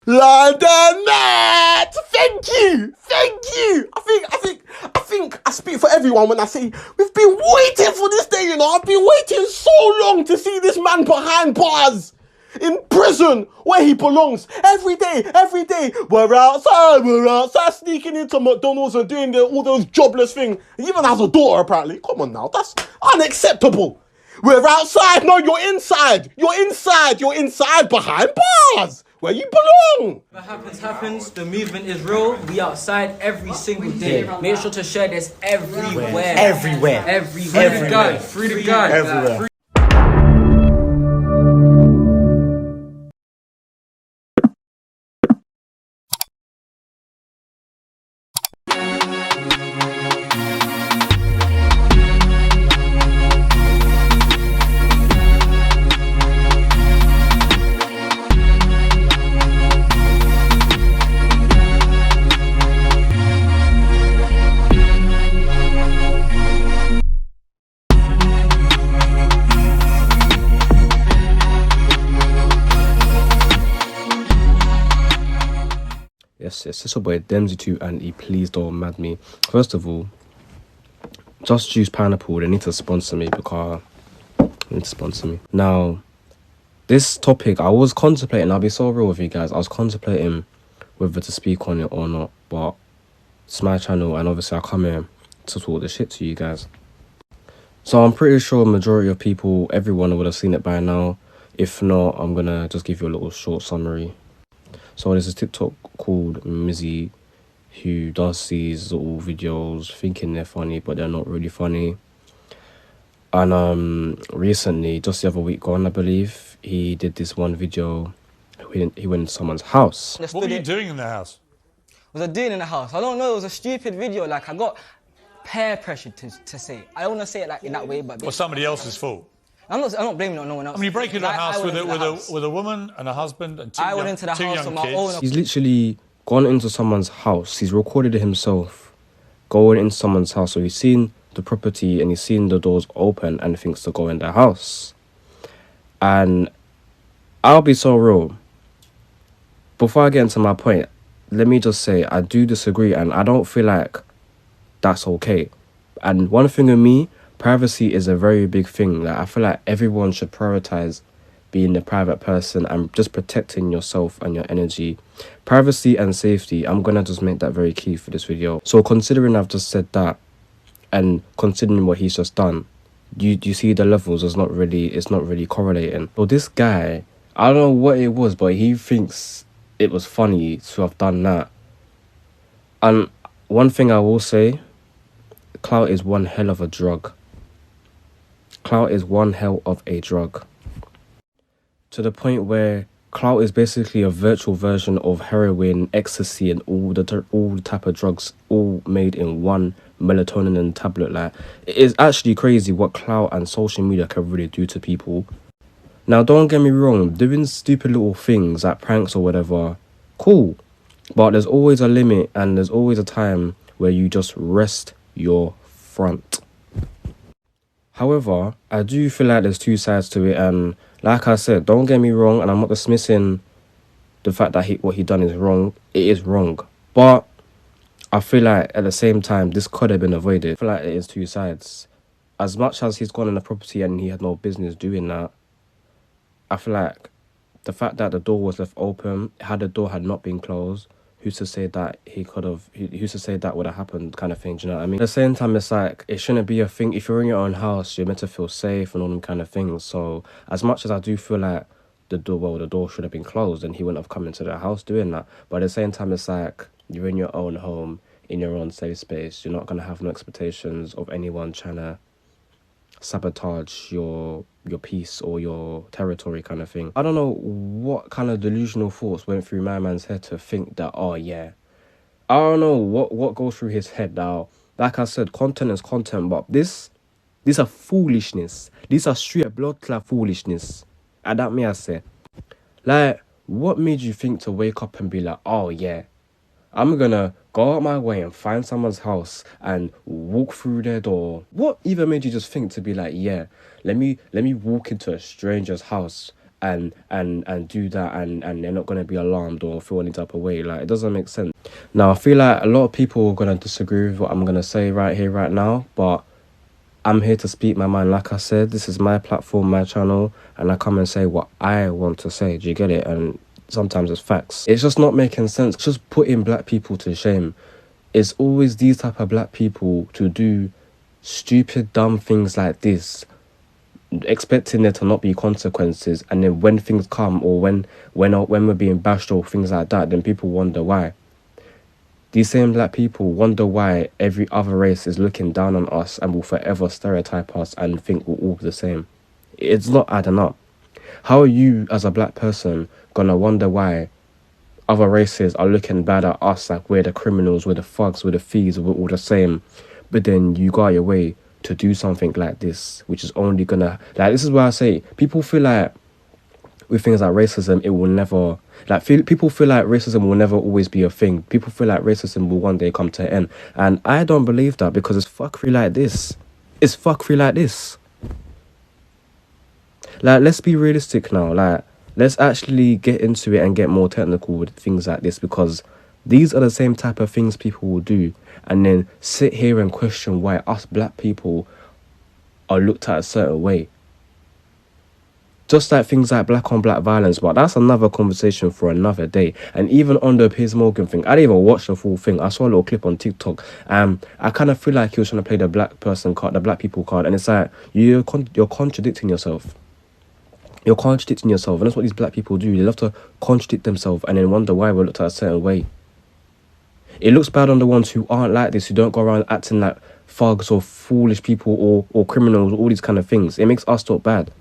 London Met! Thank you! Thank you! I think I speak for everyone when I say we've been waiting for this day, you know. I've been waiting so long to see this man behind bars. In prison, where he belongs. Every day. We're outside, sneaking into McDonald's and doing all those jobless things. He even has a daughter, apparently. Come on now, that's unacceptable. We're outside, no, you're inside behind bars, where you belong. What happens, the movement is real. We outside every single day. Make sure to share this everywhere. Everywhere. Free the guy. Everywhere. Yes, it's your boy DemzzyTooAnti. Please don't mad me. First of all, Just Juice Pineapple, they need to sponsor me because they need to sponsor me. Now, this topic, I was contemplating, I'll be so real with you guys, I was contemplating whether to speak on it or not, but it's my channel and obviously I come here to talk the shit to you guys. So I'm pretty sure a majority of people, everyone would have seen it by now. If not, I'm gonna just give you a little short summary. So there's a TikTok called Mizzy who does these little videos thinking they're funny, but they're not really funny. And recently, just the other week gone, I believe, he did this one video. He went to someone's house. What were you doing in the house? What was I doing in the house? I don't know. It was a stupid video. Like, I got peer pressure to say. I don't want to say it like in that way, but Or somebody else's fault? I'm not blaming it on no one else. I mean, you break into a house with a woman and a husband and two young kids. He's literally gone into someone's house. He's recorded it himself going into someone's house. So he's seen the property and he's seen the doors open and thinks to go in the house. And I'll be so real. Before I get into my point, let me just say I do disagree and I don't feel like that's okay. And one thing with me, privacy is a very big thing. Like, I feel like everyone should prioritize being a private person and just protecting yourself and your energy. Privacy and safety, I'm gonna just make that very key for this video. So considering I've just said that and considering what he's just done, you see the levels it's not really correlating. So this guy, I don't know what it was, but he thinks it was funny to have done that. And one thing I will say, clout is one hell of a drug. Clout is one hell of a drug. To the point where clout is basically a virtual version of heroin, ecstasy, and all the type of drugs, all made in one melatonin tablet. Like, it is actually crazy what clout and social media can really do to people. Now, don't get me wrong, doing stupid little things like pranks or whatever, cool. But there's always a limit and there's always a time where you just rest your front. However, I do feel like there's two sides to it, and like I said, don't get me wrong, and I'm not dismissing the fact that what he done is wrong. It is wrong. But I feel like at the same time, this could have been avoided. I feel like it is two sides. As much as he's gone in the property and he had no business doing that, I feel like the fact that the door was left open, had the door had not been closed, who's to say that who's to say that would have happened, kind of thing, do you know what I mean? At the same time, it's like, it shouldn't be a thing. If you're in your own house, you're meant to feel safe and all them kind of things. So as much as I do feel like the door should have been closed and he wouldn't have come into the house doing that, but at the same time, it's like, you're in your own home, in your own safe space. You're not going to have no expectations of anyone trying to sabotage your peace or your territory, kind of thing. I don't know what kind of delusional thoughts went through my man's head to think that, oh yeah, I don't know what goes through his head now. Like I said, content is content, but these are foolishness. These are straight blood clot foolishness. And that me I say, like, what made you think to wake up and be like, oh yeah, I'm gonna go out my way and find someone's house and walk through their door? What even made you just think to be like, yeah, let me walk into a stranger's house and do that, and they're not going to be alarmed or feel any type of way. Like, it doesn't make sense. Now, I feel like a lot of people are going to disagree with what I'm going to say right here, right now, but I'm here to speak my mind. Like I said, this is my platform, my channel, and I come and say what I want to say. Do you get it? And sometimes it's facts. It's just not making sense. Just putting black people to shame. It's always these type of black people to do stupid, dumb things like this, expecting there to not be consequences, and then when things come, or when we're being bashed or things like that, then people wonder why. These same black people wonder why every other race is looking down on us and will forever stereotype us and think we're all the same. It's not adding up. How are you as a black person gonna wonder why other races are looking bad at us, like we're the criminals, we're the thugs, we're the thieves, we're all the same, but then you go out your way to do something like this, which is only gonna, like, this is why I say people feel like with things like racism, it will never, people feel like racism will never always be a thing. People feel like racism will one day come to an end, and I don't believe that, because it's fuckery like this. It's fuckery like this. Like, let's be realistic now. Like, let's actually get into it and get more technical with things like this, because these are the same type of things people will do, and then sit here and question why us black people are looked at a certain way. Just like things like black on black violence, but that's another conversation for another day. And even on the Piers Morgan thing, I didn't even watch the full thing. I saw a little clip on TikTok. I kind of feel like he was trying to play the black person card, the black people card, and it's like you're contradicting yourself. You're contradicting yourself, and that's what these black people do. They love to contradict themselves and then wonder why we're looked at a certain way. It looks bad on the ones who aren't like this, who don't go around acting like thugs or foolish people or criminals, all these kind of things. It makes us look bad.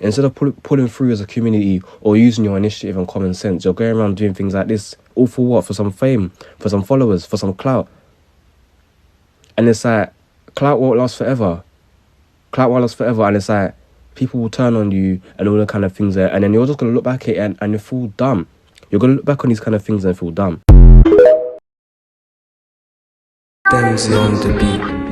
Instead of pulling through as a community or using your initiative and common sense, you're going around doing things like this. All for what? For some fame, for some followers, for some clout. And it's like, clout won't last forever. Clout won't last forever. And it's like, people will turn on you and all the kind of things there. And then you're just going to look back at it and you feel dumb. You're going to look back on these kind of things and feel dumb. Demzzy on the beat.